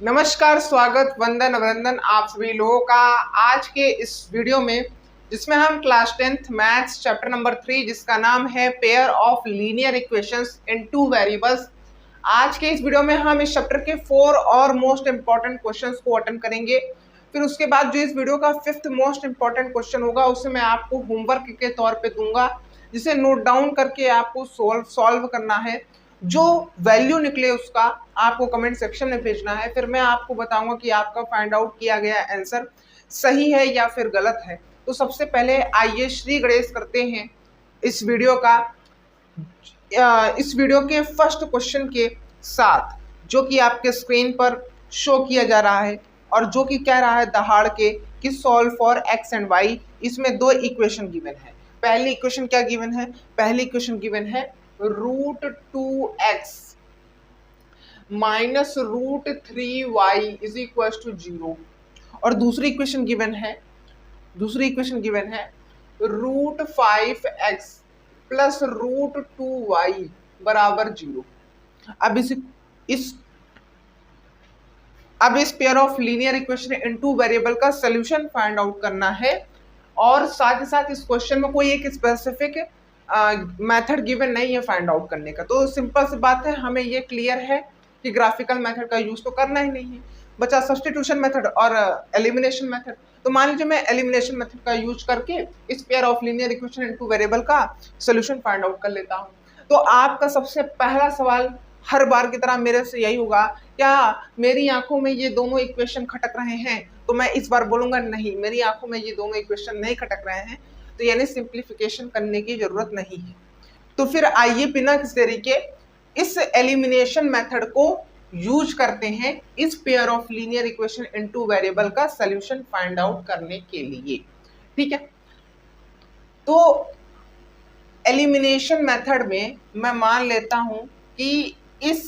नमस्कार, स्वागत, वंदन अभिनंदन आप सभी लोगों का आज के इस वीडियो में, जिसमें हम class 10th maths chapter number 3 जिसका नाम है pair of linear equations in two variables. आज के इस वीडियो में हम इस चैप्टर के 4 और मोस्ट इंपॉर्टेंट क्वेश्चंस को अटेंड करेंगे। फिर उसके बाद जो इस वीडियो का 5th मोस्ट इंपॉर्टेंट क्वेश्चन होगा उसे मैं आपको होमवर्क के तौर पे दूंगा, जिसे नोट डाउन करके आपको सॉल्व करना है। जो वैल्यू निकले उसका आपको कमेंट सेक्शन में भेजना है, फिर मैं आपको बताऊंगा कि आपका फाइंड आउट किया गया आंसर सही है या फिर गलत है। तो सबसे पहले आइए श्री गणेश करते हैं इस वीडियो के फर्स्ट क्वेश्चन के साथ, जो कि आपके स्क्रीन पर शो किया जा रहा है और जो कि कह रहा है दहाड़ के कि solve for X and Y. इसमें दो इक्वेशन गिवन है। पहली इक्वेशन क्या गिवन है? पहली इक्वेशन गिवन है √2x minus √3y is equal to 0 और दूसरी इक्वेशन गिवन है √5x प्लस √2y बराबर 0। अब इस pair of linear equation into variable का सोल्यूशन फाइंड आउट करना है और साथ ही साथ इस क्वेश्चन में कोई एक स्पेसिफिक मेथड गिवन नहीं है फाइंड आउट करने का। तो सिंपल सी बात है, हमें ये क्लियर है कि ग्राफिकल मेथड का यूज तो करना ही नहीं है, बचा सब्स्टिट्यूशन मेथड और एलिमिनेशन मेथड। तो मान लीजिए मैं एलिमिनेशन मेथड का यूज करके इस pair of linear equation into variable का सोल्यूशन फाइंड आउट कर लेता हूँ। तो आपका सबसे पहला सवाल हर बार की तरह मेरे से यही होगा, क्या मेरी आंखों में ये दोनों इक्वेशन खटक रहे हैं? तो मैं इस बार बोलूंगा नहीं, मेरी आंखों में ये दोनों इक्वेशन नहीं खटक रहे हैं, तो यानी सिंप्लीफिकेशन करने की जरूरत नहीं है। तो फिर आइए बिना किसी तरीके इस एलिमिनेशन मेथड को यूज करते हैं इस pair of linear equation into variable का सॉल्यूशन फाइंड आउट करने के लिए। ठीक है, तो एलिमिनेशन मेथड में मैं मान लेता हूं कि इस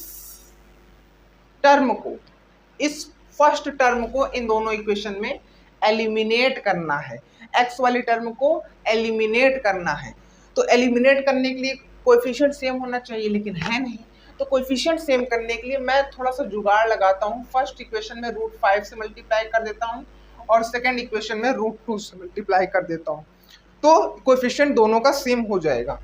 फर्स्ट टर्म को इन दोनों इक्वेशन में एलिमिनेट करना है, एक्स वाली टर्म को एलिमिनेट करना है। तो एलिमिनेट करने के लिए कोएफिशिएंट सेम होना चाहिए, लेकिन है नहीं। तो कोएफिशिएंट सेम करने के लिए मैं थोड़ा सा जुगाड़ लगाता हूँ। फर्स्ट इक्वेशन में √5 से मल्टीप्लाई कर देता हूँ और सेकेंड इक्वेशन में √2 से मल्टीप्लाई कर देता हूँ, तो कोएफिशिएंट दोनों का सेम हो जाएगा।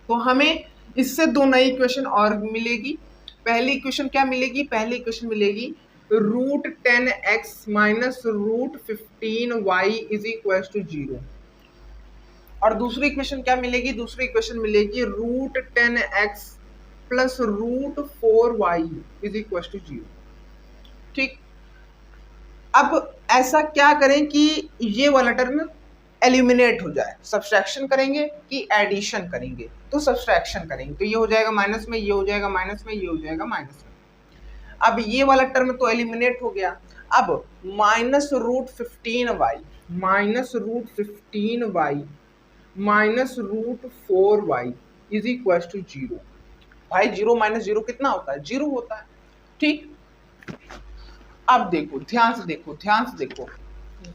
तो हमें इससे दो नई इक्वेशन और मिलेगी। पहली इक्वेशन क्या मिलेगी? पहली इक्वेशन मिलेगी √10x minus √15y is equal to 0 और दूसरी इक्वेशन क्या मिलेगी? दूसरी इक्वेशन मिलेगी √10x plus √4y is equal to 0। ठीक, अब ऐसा क्या करें कि ये वाला टर्म एलिमिनेट हो जाए? सब्सट्रैक्शन करेंगे कि एडिशन करेंगे? तो सब्सट्रैक्शन करेंगे, तो ये हो जाएगा माइनस में, ये हो जाएगा माइनस में, ये हो जाएगा माइनस में। अब ये वाला टर्म तो एलिमिनेट हो गया। अब minus √15y minus √15y minus √4y is equal to 0। भाई 0 माइनस 0 कितना होता है? 0 होता है। ठीक, अब देखो, ध्यान से देखो,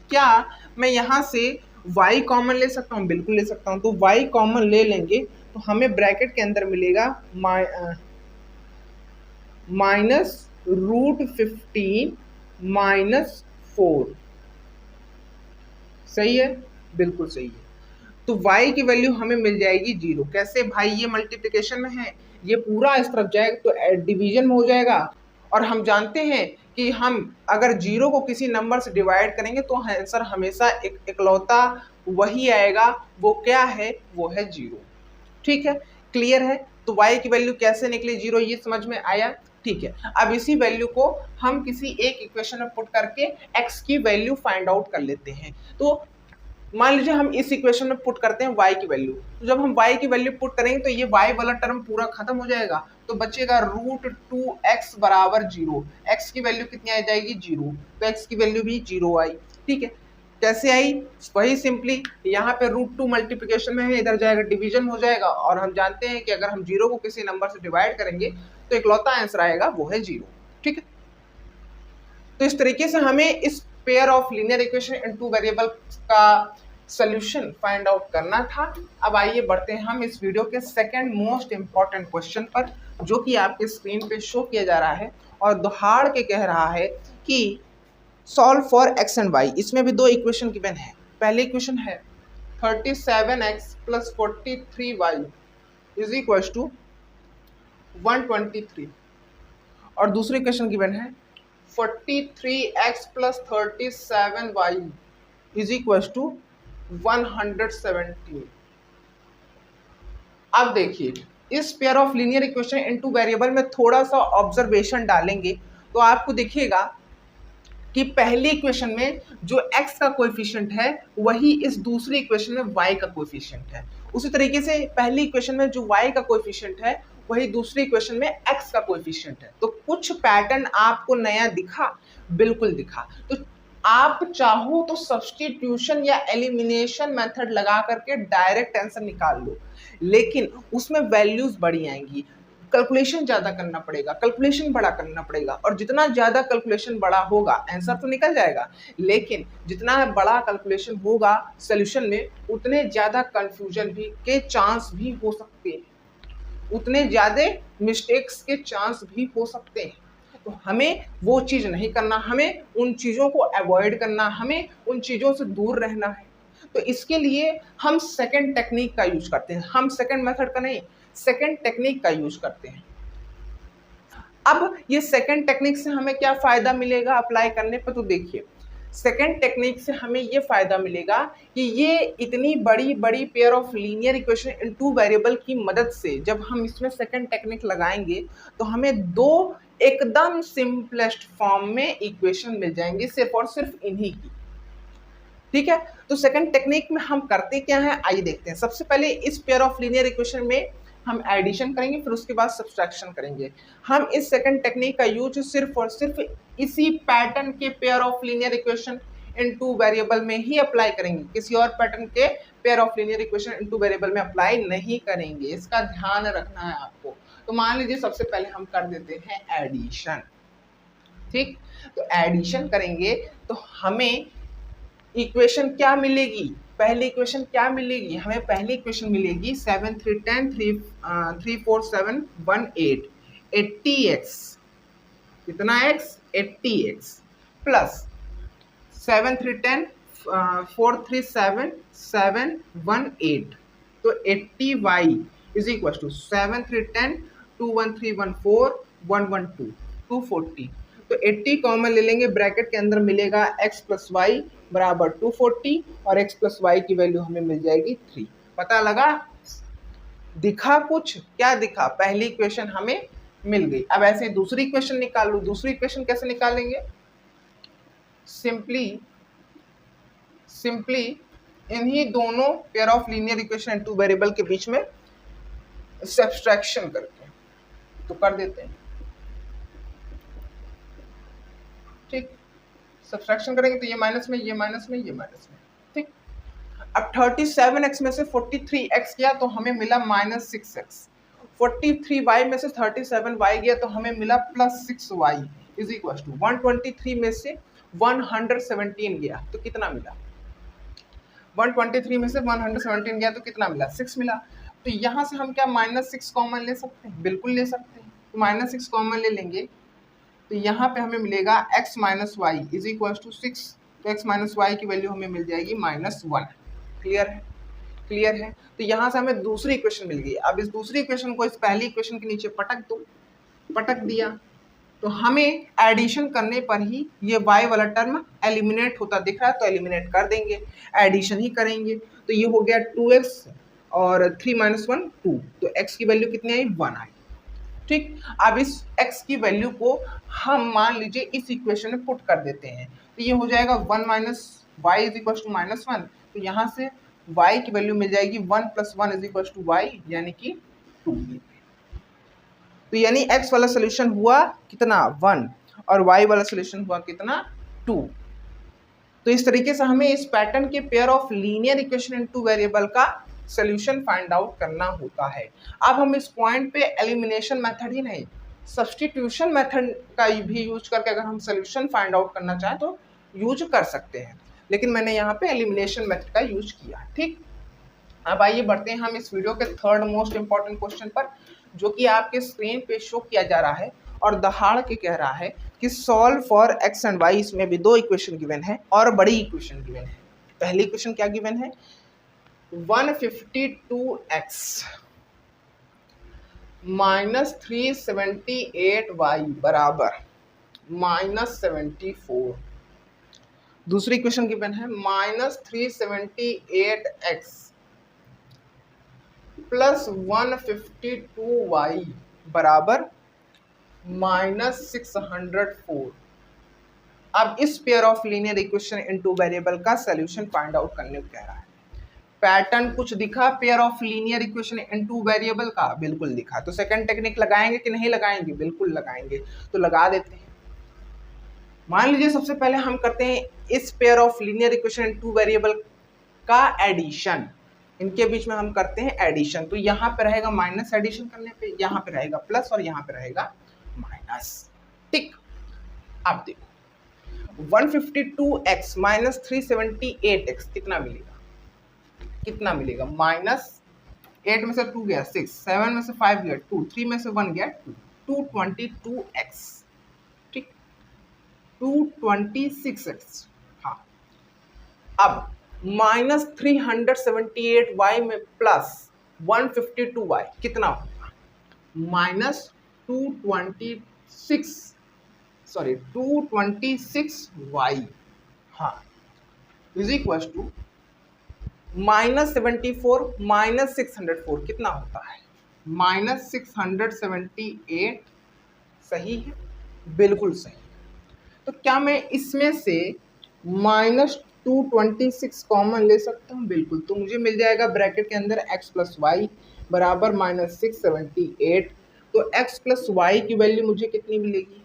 क्या मैं यहां से y कॉमन ले सकता हूं? बिल्कुल ले सकता हूं। तो y कॉमन ले लेंगे तो हमें ब्रैकेट के अंदर मिलेगा माइनस √15 माइनस 4। सही है? बिल्कुल सही है। तो y की वैल्यू हमें मिल जाएगी 0। कैसे भाई? ये मल्टीप्लिकेशन में है, ये पूरा इस तरफ जाएगा तो डिवीजन में हो जाएगा। और हम जानते हैं कि हम अगर 0 को किसी नंबर से डिवाइड करेंगे तो आंसर हमेशा इकलौता वही आएगा। वो क्या है? वो है 0। ठीक है, क्लियर है? तो y की वैल्यू कैसे निकली 0, ये समझ में आया? ठीक है, अब इसी वैल्यू को हम किसी एक इक्वेशन में पुट करके x की वैल्यू फाइंड आउट कर लेते हैं। तो मान लीजिए हम इस इक्वेशन में पुट करते हैं y की वैल्यू। तो जब हम y की वैल्यू पुट करेंगे तो ये y वाला टर्म पूरा खत्म हो जाएगा, तो बचेगा √2x बराबर 0। x की वैल्यू कितनी आ जाएगी? 0। तो x की वैल्यू भी 0 आई। ठीक है, कैसे आई? वही सिंपली यहाँ पे √2 मल्टीप्लिकेशन में है, इधर जाएगा डिवीजन हो जाएगा। और हम जानते हैं कि अगर हम 0 को किसी नंबर से डिवाइड करेंगे तो इकलौता आंसर आएगा, वो है 0। ठीक है, तो इस तरीके से हमें इस pair of linear equation into variable का सोल्यूशन फाइंड आउट करना था। अब आइए बढ़ते हैं हम इस वीडियो के सेकंड मोस्ट इंपॉर्टेंट क्वेश्चन पर, जो कि आपके स्क्रीन पे शो किया जा रहा है और दहाड़ के कह रहा है कि solve for x and y। इसमें भी दो इक्वेशन गिवन है। पहली इक्वेशन है 37x plus 43y is equal to 123 और दूसरी इक्वेशन गिवन है 43x plus 37y is equal to 117। अब देखिए इस pair of linear equation into variable में थोड़ा सा ऑब्जर्वेशन डालेंगे तो आपको देखिएगा कि पहली इक्वेशन में जो x का कोएफिशिएंट है वही इस दूसरी इक्वेशन में y का कोएफिशिएंट है। उसी तरीके से पहली इक्वेशन में जो y का कोएफिशिएंट है वही दूसरी इक्वेशन में x का कोएफिशिएंट है। तो कुछ पैटर्न आपको नया दिखा, बिल्कुल दिखा। तो आप चाहो तो सब्स्टिट्यूशन या एलिमिनेशन मेथड लगा करके डायरेक्ट आंसर निकाल लो, लेकिन उसमें वैल्यूज बड़ी आएंगी, कैलकुलेशन ज़्यादा करना पड़ेगा, कैलकुलेशन बड़ा करना पड़ेगा। और जितना ज़्यादा कैलकुलेशन बड़ा होगा आंसर तो निकल जाएगा, लेकिन जितना बड़ा कैलकुलेशन होगा सॉल्यूशन में उतने ज़्यादा कंफ्यूजन भी के चांस भी हो सकते हैं, उतने ज़्यादा मिस्टेक्स के चांस भी हो सकते हैं। तो हमें वो चीज़ नहीं करना, हमें उन चीज़ों को अवॉइड करना, हमें उन चीज़ों से दूर रहना है। तो इसके लिए हम सेकंड टेक्निक का यूज करते हैं। हम सेकंड मेथड का नहीं, सेकंड टेक्निक का यूज करते हैं। अब ये सेकंड टेक्निक से हमें क्या फायदा मिलेगा अप्लाई करने पर? तो देखिए सेकंड टेक्निक से हमें ये फायदा मिलेगा कि ये इतनी बड़ी बड़ी pair of linear equation in two variable की मदद से जब हम इसमें सेकंड टेक्निक लगाएंगे तो हमें दो एकदम सिंपलेस्ट फॉर्म में इक्वेशन मिल जाएंगे, सिर्फ और सिर्फ इन्हीं की। ठीक है, तो सेकंड टेक्निक में हम करते क्या है आइए देखते हैं। सबसे पहले इस पेयर ऑफ लीनियर इक्वेशन में हम एडिशन करेंगे, फिर उसके बाद सब्सट्रैक्शन करेंगे। हम इस सेकंड टेक्निक का यूज सिर्फ और सिर्फ इसी पैटर्न के pair of linear equation in two variable में ही अप्लाई करेंगे, किसी और पैटर्न के pair of linear equation in two variable में अप्लाई नहीं करेंगे। इसका ध्यान रखना है आपको। तो मान लीजिए सबसे पहले हम कर देते हैं एडिशन। ठीक, तो एडिशन करेंगे तो हमें इक्वेशन क्या मिलेगी? पहली इक्वेशन क्या मिलेगी हमें? पहली इक्वेशन मिलेगी 7 3 10 3 4 7 1 8 80x, कितना x? 80x प्लस 7 3 10 4 3 7 7 1 8, तो 80y इज इक्वल टू 7 3 10 2 1 3 1 4 1 1 2 240। तो 80 कॉमन ले लेंगे, ब्रैकेट के अंदर मिलेगा x प्लस वाई बराबर 240 और x प्लस वाई की वैल्यू हमें मिल जाएगी 3। पता लगा? दिखा कुछ? क्या दिखा? पहली इक्वेशन हमें मिल गई। अब ऐसे दूसरी इक्वेशन निकाल लो। दूसरी इक्वेशन कैसे निकालेंगे? सिंपली इन्हीं दोनों pair of linear equation and two variable के बीच में सब्सट्रैक्शन करके तो कर देते हैं। ठीक, सब्सट्रैक्शन करेंगे तो ये माइनस में, ये माइनस में, ये माइनस में। ठीक, अब 37x में से 43x गया तो हमें मिला -6x, 43y में से 37y गया तो हमें मिला +6y इज इक्वल टू 123 में से 117 गया तो कितना मिला? 123 में से 117 गया तो कितना मिला? 6 मिला। तो यहाँ से हम क्या -6 कॉमन ले सकते हैं? बिल्कुल ले सकते हैं। तो -6 कॉमन ले लेंगे तो यहाँ पे हमें मिलेगा x minus Y is equal to 6, तो x माइनस वाई की वैल्यू हमें मिल जाएगी -1। क्लियर है? क्लियर है। तो यहाँ से हमें दूसरी इक्वेशन मिल गई। अब इस दूसरी इक्वेशन को इस पहली इक्वेशन के नीचे पटक दो, पटक दिया तो हमें एडिशन करने पर ही ये y वाला टर्म एलिमिनेट होता दिख रहा है, तो एलिमिनेट कर देंगे, एडिशन ही करेंगे। तो ये हो गया 2x और 3 - 1 2, तो x की वैल्यू कितनी आई? 1 आई। ठीक, अब इस x की वैल्यू को हम मान लीजिए इस इक्वेशन में पुट कर देते हैं तो ये हो जाएगा 1 minus Y is equal to -1। तो यहाँ से y की वैल्यू मिल जाएगी 1 + 1 इज इक्वल टू वाई यानी कि 2। तो यानी x वाला सोल्यूशन हुआ कितना? 1 और y वाला सोल्यूशन हुआ कितना? 2। तो इस तरीके से हमें इस पैटर्न के pair of linear equation in two variable का सोल्यूशन फाइंड आउट करना होता है। अब हम इस पॉइंट पे एलिमिनेशन मेथड ही नहीं, सब्स्टिट्यूशन मेथड का भी यूज करके अगर हम सोल्यूशन फाइंड आउट करना चाहें तो यूज कर सकते हैं, लेकिन मैंने यहाँ पे एलिमिनेशन मेथड का यूज किया। ठीक, अब आइए बढ़ते हैं हम इस वीडियो के थर्ड मोस्ट इंपॉर्टेंट क्वेश्चन पर, जो कि आपके स्क्रीन पे शो किया जा रहा है और दहाड़ के कह रहा है कि solve for X and Y. इसमें भी दो इक्वेशन गिवन है और बड़ी इक्वेशन गिवन है। पहली इक्वेशन क्या गिवन है, 152x माइनस 378y बराबर -74। दूसरी इक्वेशन गिवन है -378x प्लस 152y बराबर -604। अब इस pair of linear equation into variable का सॉल्यूशन फाइंड आउट करने को कह रहा है। पैटर्न कुछ दिखा pair of linear equation into variable का? बिल्कुल दिखा। तो सेकंड टेक्निक लगाएंगे कि नहीं लगाएंगे? बिल्कुल लगाएंगे। तो लगा देते हैं। मान लीजिए सबसे पहले हम करते हैं इस pair of linear equation into variable का एडिशन। इनके बीच में हम करते हैं एडिशन। तो यहाँ पे रहेगा माइनस, एडिशन करने पे यहाँ पे रहेगा प्लस और यहाँ पे रहेगा माइनस। ठीक, अब देखो 152x माइनस 378x कितना मिलेगा? कितना मिलेगा? -8 में से 2 गया 6, 7 में से 5 गया 2, 3 में से 1 गया 2, 222x। ठीक, 226x। हाँ, अब -378y में प्लस 152y कितना होगा? -226y। हाँ, इज इक्वल टू -74 -604 कितना होता है? -678। सही है, बिल्कुल सही। तो क्या मैं इसमें से -226 कॉमन ले सकता हूँ? बिल्कुल। तो मुझे मिल जाएगा ब्रैकेट के अंदर x प्लस वाई बराबर -678। तो x प्लस वाई की वैल्यू मुझे कितनी मिलेगी?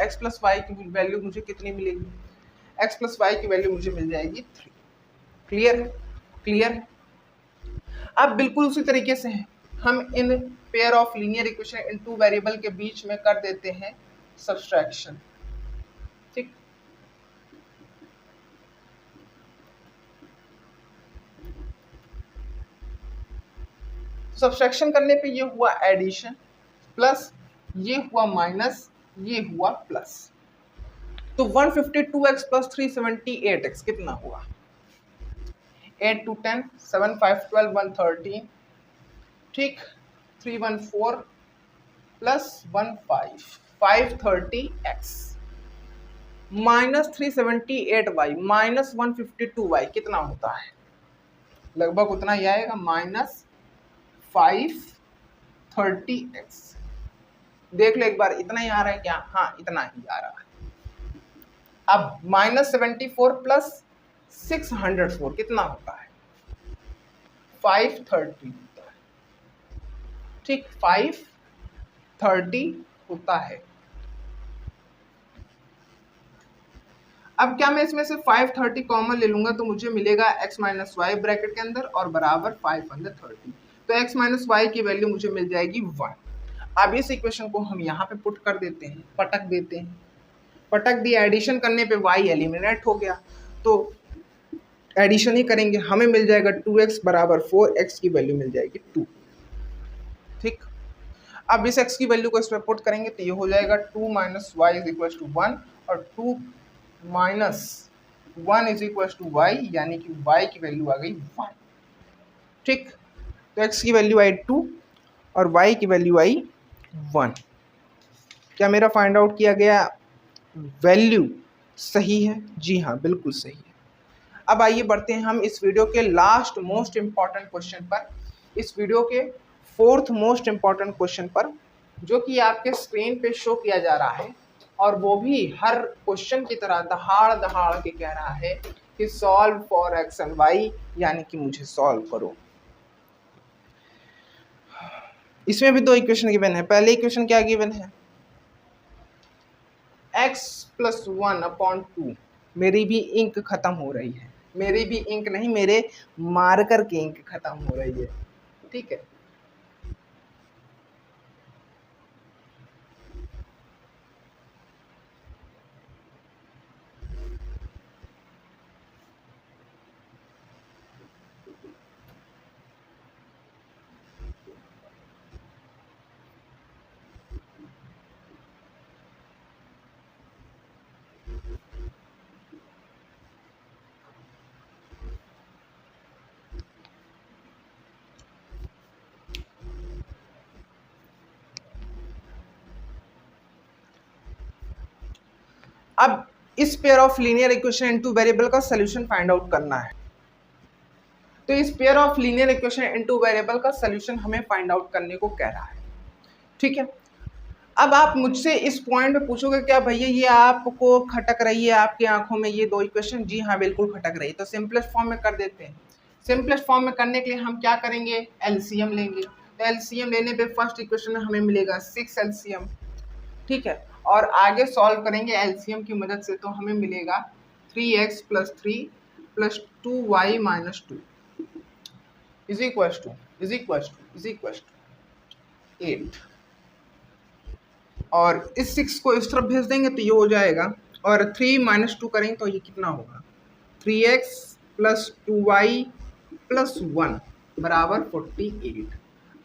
x प्लस वाई की वैल्यू मुझे कितनी मिलेगी? x प्लस वाई की वैल्यू मुझे मिल जाएगी 3। क्लियर है? क्लियर है। अब बिल्कुल उसी तरीके से है, हम in pair of linear equation into variable के बीच में कर देते हैं सब्सट्रैक्शन। ठीक, सब्सट्रैक्शन करने पे ये हुआ एडिशन, प्लस ये हुआ माइनस, ये हुआ प्लस। तो 152x प्लस 378x कितना हुआ? 8 2 10, 7 5 12, 113। ठीक, 314 plus 15 530x -378y minus 152y कितना होता है? लगभग उतना ही आएगा, -530x। देख लो एक बार, इतना ही आ रहा है क्या? हाँ, इतना ही आ रहा है। अब -74 प्लस 604 कितना होता है? 530 होता है। ठीक, 530 होता है। अब क्या मैं इसमें से 530 कॉमन ले लूंगा तो मुझे मिलेगा x माइनस वाई ब्रैकेट के अंदर और बराबर 530। तो x माइनस वाई की वैल्यू मुझे मिल जाएगी 1। अब इस इक्वेशन को हम यहाँ पे पुट कर देते हैं, पटक देते हैं। पटक दिया, एडिशन करने पे y एलिमिनेट हो गया, तो एडिशन ही करेंगे, हमें मिल जाएगा 2x बराबर 4, x की वैल्यू मिल जाएगी 2। ठीक, अब इस x की वैल्यू को इसमें पुट करेंगे तो ये हो जाएगा 2 minus Y is equal to 1 और 2 minus 1 is equal to Y, यानी कि y की वैल्यू आ गई 1। ठीक, तो x की वैल्यू आई 2 और y की वैल्यू आई 1। क्या मेरा फाइंड आउट किया गया वैल्यू सही है? जी हाँ, बिल्कुल सही है। अब आइए बढ़ते हैं हम इस वीडियो के लास्ट मोस्ट इम्पॉर्टेंट क्वेश्चन पर, इस वीडियो के 4th मोस्ट इम्पॉर्टेंट क्वेश्चन पर, जो कि आपके स्क्रीन पे शो किया जा रहा है और वो भी हर क्वेश्चन की तरह दहाड़ दहाड़ के कह रहा है कि solve for X and Y, यानी कि मुझे सॉल्व करो। इसमें भी दो इक्वेशन गिवन है। पहले इक्वेशन क्या गिवन है? x plus 1/2। मेरी भी इंक खत्म हो रही है, मेरी भी इंक नहीं, मेरे मार्कर की इंक खत्म हो रही है। ठीक है, अब इस pair of linear equation into variable का सोल्यूशन फाइंड आउट करना है। तो इस pair of linear equation into variable का सोल्यूशन हमें फाइंड आउट करने को कह रहा है, ठीक है। अब आप मुझसे इस पॉइंट पे पूछोगे क्या भैया ये आपको खटक रही है आपकी आंखों में ये दो इक्वेशन? जी हाँ, बिल्कुल खटक रही है। तो सिंपलेस्ट फॉर्म में कर देते हैं। सिंपलेस्ट फॉर्म में करने के लिए हम क्या करेंगे, एलसीएम लेंगे। तो एलसीएम लेने पे फर्स्ट इक्वेशन में हमें मिलेगा 6 एलसीएम, ठीक है। और आगे सॉल्व करेंगे एलसीएम की मदद से, तो हमें मिलेगा 3x + 3 + 2y - 2 = 8। और इस 6 को इस तरफ भेज देंगे तो ये हो जाएगा, और 3 - 2 करेंगे तो ये कितना होगा, 3x + 2y + 1 = 48।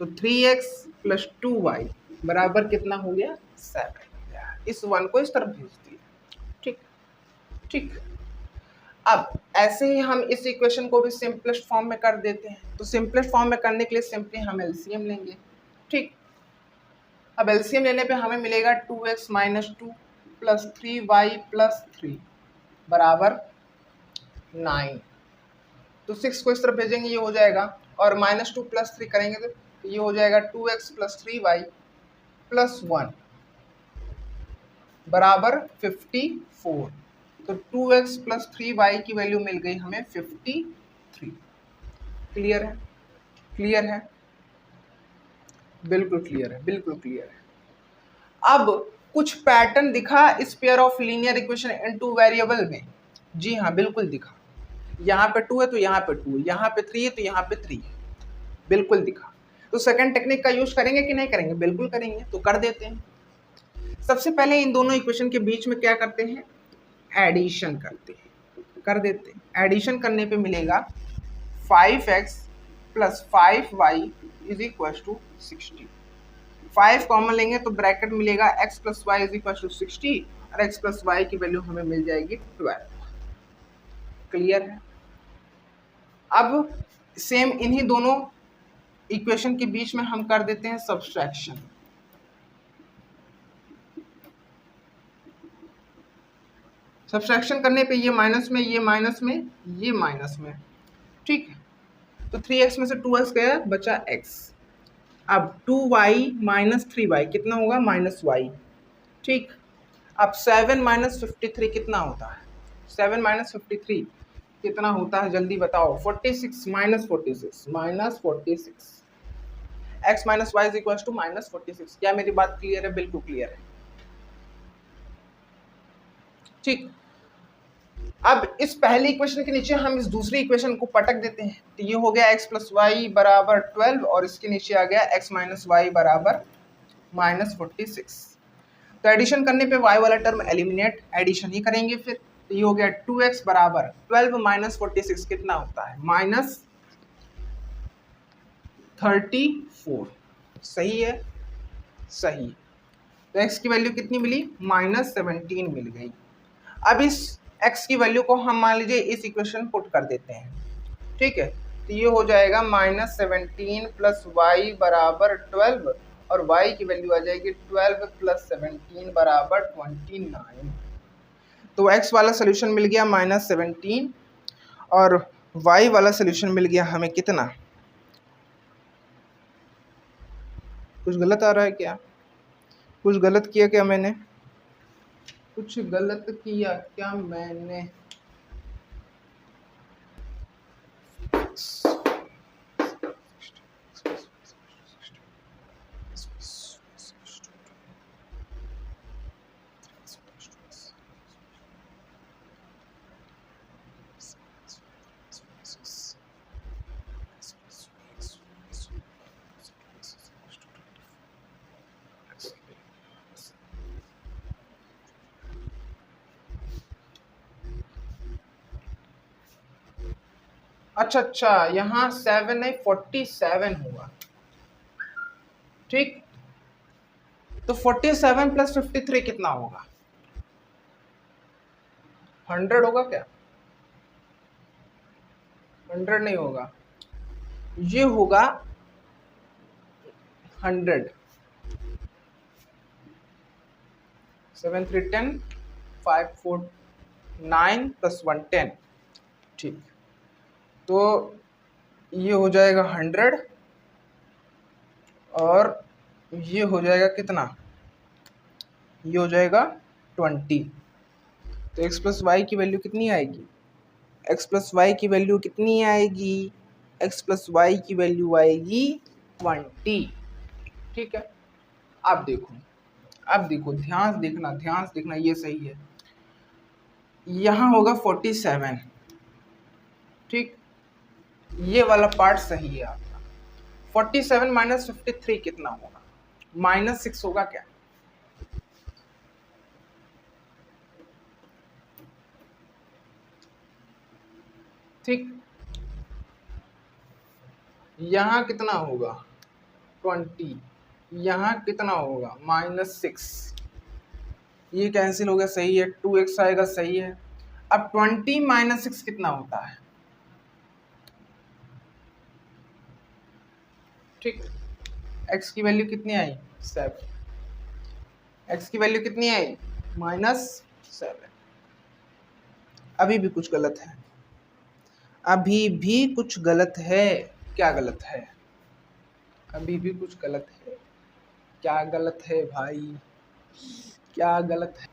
तो 3x + 2y बराबर कितना हो गया, 7। इस 1 को इस तरफ भेज दिया, ठीक ठीक। अब ऐसे ही हम इस इक्वेशन को भी सिंपलेस्ट फॉर्म में कर देते हैं। तो सिंपलेस्ट फॉर्म में करने के लिए सिंपली हम एलसीएम लेंगे, ठीक। अब एलसीएम लेने पे हमें मिलेगा 2x - 2 + 3y + 3 = 9। तो 6 को इस तरफ भेजेंगे ये हो जाएगा, और -2 + 3 करेंगे तो ये हो जाएगा 2x + 3y + 1 = 54। तो 2x + 3y की वैल्यू मिल गई हमें 53। क्लियर है, क्लियर है, बिल्कुल क्लियर है, बिल्कुल क्लियर है। अब कुछ पैटर्न दिखा इस pair of linear equation into variable में? जी हाँ, बिल्कुल दिखा। यहाँ पे 2 है तो यहाँ पे 2 है, यहाँ पे 3 है तो यहाँ पे 3 है, बिल्कुल दिखा। तो सेकंड टेक्निक का यूज करेंगे कि नहीं करेंगे? बिल्कुल करेंगे। तो कर देते हैं। सबसे पहले इन दोनों इक्वेशन के बीच में क्या करते हैं, एडिशन करते हैं, कर देते हैं। एडिशन करने पे मिलेगा 5x + 5y = 60। 5 कॉमन लेंगे तो ब्रैकेट मिलेगा x + y = 60, और x + y की वैल्यू हमें मिल जाएगी 12। क्लियर है। अब सेम इन्हीं दोनों इक्वेशन के बीच में हम कर देते हैं सब्सट्रैक्शन। सब्सट्रैक्शन करने पे ये माइनस में, ये माइनस में, ये माइनस में, ठीक है। तो 3x में से 2x गया, बचा x। अब 2y - 3y कितना होगा, -y, ठीक। अब 7 - 53 कितना होता है, 7 - 53 कितना होता है, जल्दी बताओ। 46 - 46 -46 x - y = -46। क्या मेरी बात क्लियर है? बिल्कुल क्लियर है, ठीक। अब इस पहली इक्वेशन के नीचे हम इस दूसरी इक्वेशन को पटक देते हैं। तो ये हो गया x + y = 12, और इसके नीचे आ गया x - y = -46। तो एडिशन करने पे y वाला टर्म एलिमिनेट, एडिशन ही करेंगे फिर। तो ये हो गया 2x = 12 - 46 कितना होता है, -34। सही है, सही। तो x की वैल्यू कितनी मिली, -17 मिल गई। अब इस x की वैल्यू को हम मान लीजिए इस इक्वेशन पुट कर देते हैं, ठीक है। तो ये हो जाएगा -17 + y = 12, और y की वैल्यू आ जाएगी 12 + 17 = 29। तो x वाला सोल्यूशन मिल गया -17, और y वाला सोल्यूशन मिल गया हमें कितना, कुछ गलत आ रहा है क्या, कुछ गलत किया क्या मैंने, कुछ गलत किया क्या मैंने? अच्छा, यहाँ 7 नहीं 47 होगा, ठीक। तो 47 + 53 कितना होगा, 100 होगा क्या, 100 नहीं होगा, ये होगा 100। 7 3 10, 5 4 9 + 1 10। ठीक, तो ये हो जाएगा 100 और ये हो जाएगा कितना, ये हो जाएगा 20। तो x + y की वैल्यू कितनी आएगी, x + y की वैल्यू कितनी आएगी, x + y की वैल्यू आएगी 20। ठीक है, अब देखो ध्यान से देखना ये सही है। यहाँ होगा 47। ठीक, ये वाला पार्ट सही है आपका। 47 - 53 कितना होगा, -6 होगा क्या, ठीक। यहाँ कितना होगा 20, यहाँ कितना होगा -6, ये कैंसिल हो गया, सही है। 2x आएगा, सही है। अब 20 - 6 कितना होता है, ठीक। x की वैल्यू कितनी आई, 7। x की वैल्यू कितनी आई, -7। अभी भी कुछ गलत है, अभी भी कुछ गलत है। क्या गलत है, अभी भी कुछ गलत है। क्या गलत है भाई, क्या गलत है।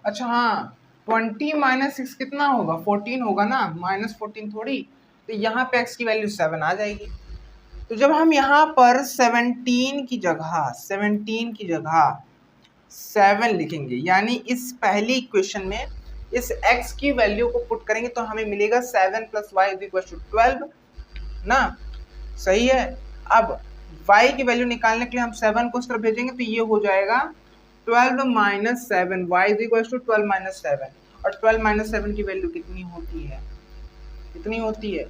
अच्छा हाँ, 20 - 6 कितना होगा, 14 होगा ना, -14 थोड़ी। तो यहाँ पे x की वैल्यू 7 आ जाएगी। तो जब हम यहाँ पर 17 की जगह 7 लिखेंगे, यानी इस पहली इक्वेशन में इस x की वैल्यू को पुट करेंगे तो हमें मिलेगा 7 + y = 12 ना, सही है। अब y की वैल्यू निकालने के लिए हम 7 को उस तरफ भेजेंगे तो ये हो जाएगा 12 - 7, y = 12 - 7। और 12 - 7 की वैल्यू कितनी होती है, कितनी होती है,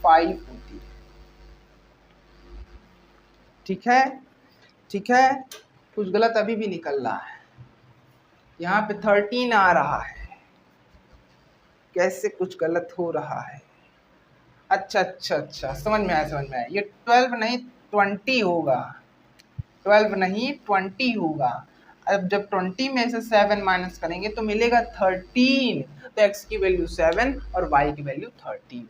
5 होती है। ठीक है, ठीक है। कुछ गलत अभी भी निकल रहा है, यहाँ पे 13 आ रहा है, कैसे कुछ गलत हो रहा है। अच्छा, समझ में आया। ये 12 नहीं 20 होगा, 12 नहीं 20 होगा। अब जब 20 में से 7 माइनस करेंगे तो मिलेगा 13। तो x की वैल्यू 7 और y की वैल्यू 13।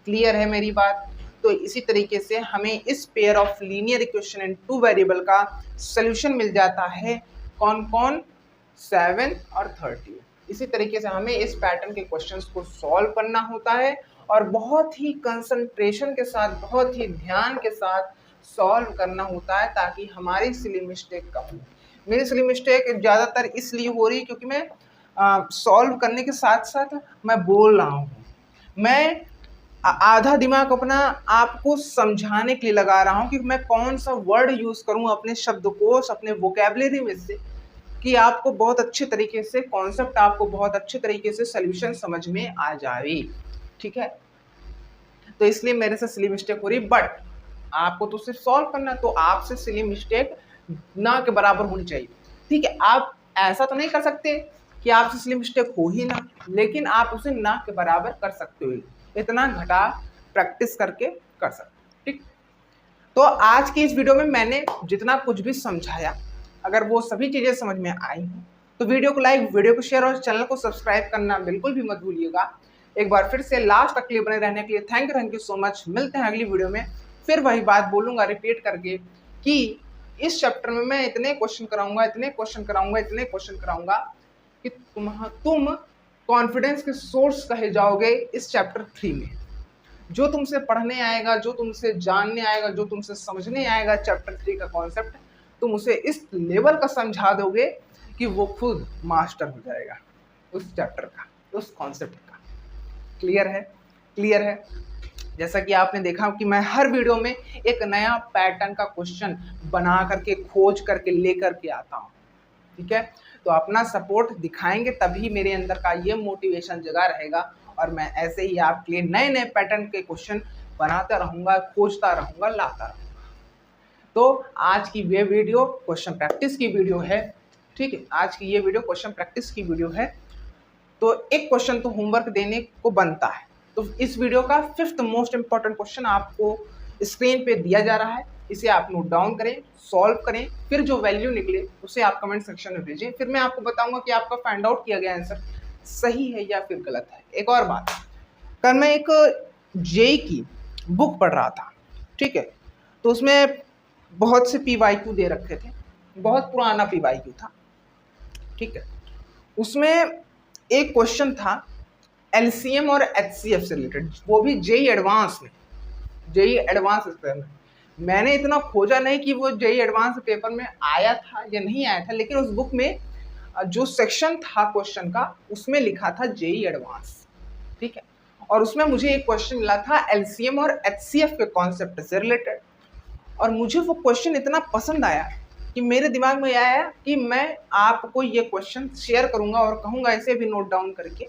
क्लियर है मेरी बात। तो इसी तरीके से हमें इस pair of linear equation in 2 variable का सॉल्यूशन मिल जाता है। कौन कौन, 7 और 13। इसी तरीके से हमें इस पैटर्न के क्वेश्चंस को सॉल्व करना होता है और बहुत ही कंसंट्रेशन के साथ, बहुत ही ध्यान के साथ सॉल्व करना होता है ताकि हमारी सिली मिस्टेक कम हो। मेरी सिली मिस्टेक ज़्यादातर इसलिए हो रही है क्योंकि मैं सॉल्व करने के साथ साथ मैं बोल रहा हूँ, मैं आधा दिमाग अपना आपको समझाने के लिए लगा रहा हूँ कि मैं कौन सा वर्ड यूज़ करूँ अपने शब्दकोश, अपने वोकैबुलरी में से, कि आपको बहुत अच्छे तरीके से कॉन्सेप्ट, आपको बहुत अच्छे तरीके से सॉल्यूशन समझ में आ जाए। ठीक है, तो इसलिए मेरे से सिली मिस्टेक हो रही, बट आपको तो सिर्फ सॉल्व करना, तो आपसे सिली मिस्टेक ना के बराबर होनी चाहिए। ठीक है, आप ऐसा तो नहीं कर सकते कि आपसे सिली मिस्टेक हो ही ना, लेकिन आप उसे ना के बराबर कर सकते हो, इतना घटा प्रैक्टिस करके कर सकते। ठीक, तो आज की इस वीडियो में मैंने जितना कुछ भी समझाया, अगर वो सभी चीज़ें समझ में आई हो तो वीडियो को लाइक, वीडियो को शेयर और चैनल को सब्सक्राइब करना बिल्कुल भी मत भूलिएगा। एक बार फिर से लास्ट तक के लिए बने रहने के लिए थैंक यू सो मच। मिलते हैं अगली वीडियो में, फिर वही बात बोलूँगा रिपीट करके कि इस चैप्टर में मैं इतने क्वेश्चन कराऊंगा कि तुम कॉन्फिडेंस के सोर्स कहे जाओगे इस चैप्टर 3 में। जो तुमसे पढ़ने आएगा, जो तुमसे जानने आएगा, जो तुमसे समझने आएगा चैप्टर 3 का कॉन्सेप्ट, तुम उसे इस लेवल का समझा दोगे कि वो खुद मास्टर हो जाएगा उस चैप्टर का, उस कॉन्सेप्ट का। क्लियर है, क्लियर है। जैसा कि आपने देखा कि मैं हर वीडियो में एक नया पैटर्न का क्वेश्चन बना करके, खोज करके लेकर के आता हूँ। ठीक है, तो अपना सपोर्ट दिखाएंगे तभी मेरे अंदर का ये मोटिवेशन जगा रहेगा और मैं ऐसे ही आपके लिए नए नए पैटर्न के क्वेश्चन बनाता रहूँगा, खोजता रहूँगा, लाता रहूँगा। तो आज की ये वीडियो क्वेश्चन प्रैक्टिस की वीडियो है। ठीक है, आज की ये वीडियो क्वेश्चन प्रैक्टिस की वीडियो है, तो एक क्वेश्चन तो होमवर्क देने को बनता है। तो इस वीडियो का 5th मोस्ट इंपॉर्टेंट क्वेश्चन आपको स्क्रीन पे दिया जा रहा है, इसे आप नोट डाउन करें, सॉल्व करें, फिर जो वैल्यू निकले उसे आप कमेंट सेक्शन में भेजें। फिर मैं आपको बताऊंगा कि आपका फाइंड आउट किया गया आंसर सही है या फिर गलत है। एक और बात, कल मैं एक जेई की बुक पढ़ रहा था, ठीक है, तो उसमें बहुत से PYQ दे रखे थे, बहुत पुराना PYQ था, ठीक है। उसमें एक क्वेश्चन था LCM और HCF से रिलेटेड, वो भी जेई एडवांस में, जेई एडवांस पेपर में। मैंने इतना खोजा नहीं कि वो जेई एडवांस पेपर में आया था या नहीं आया था, लेकिन उस बुक में जो सेक्शन था क्वेश्चन का उसमें लिखा था जेई एडवांस, ठीक है। और उसमें मुझे एक क्वेश्चन मिला था LCM और HCF के कॉन्सेप्ट से रिलेटेड, और मुझे वो क्वेश्चन इतना पसंद आया कि मेरे दिमाग में आया कि मैं आपको ये क्वेश्चन शेयर करूंगा और कहूंगा इसे भी नोट डाउन करके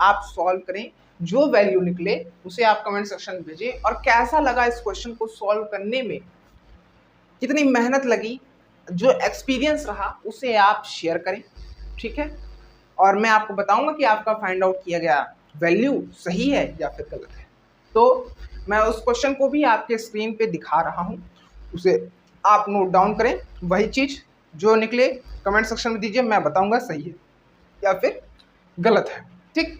आप सॉल्व करें, जो वैल्यू निकले उसे आप कमेंट सेक्शन में भेजें। और कैसा लगा इस क्वेश्चन को सॉल्व करने में, कितनी मेहनत लगी, जो एक्सपीरियंस रहा उसे आप शेयर करें, ठीक है। और मैं आपको बताऊंगा कि आपका फाइंड आउट किया गया वैल्यू सही है या फिर गलत है। तो मैं उस क्वेश्चन को भी आपके स्क्रीन पे दिखा रहा हूं, उसे आप नोट डाउन करें, वही चीज़ जो निकले कमेंट सेक्शन में दीजिए, मैं बताऊंगा सही है या फिर गलत है, ठीक।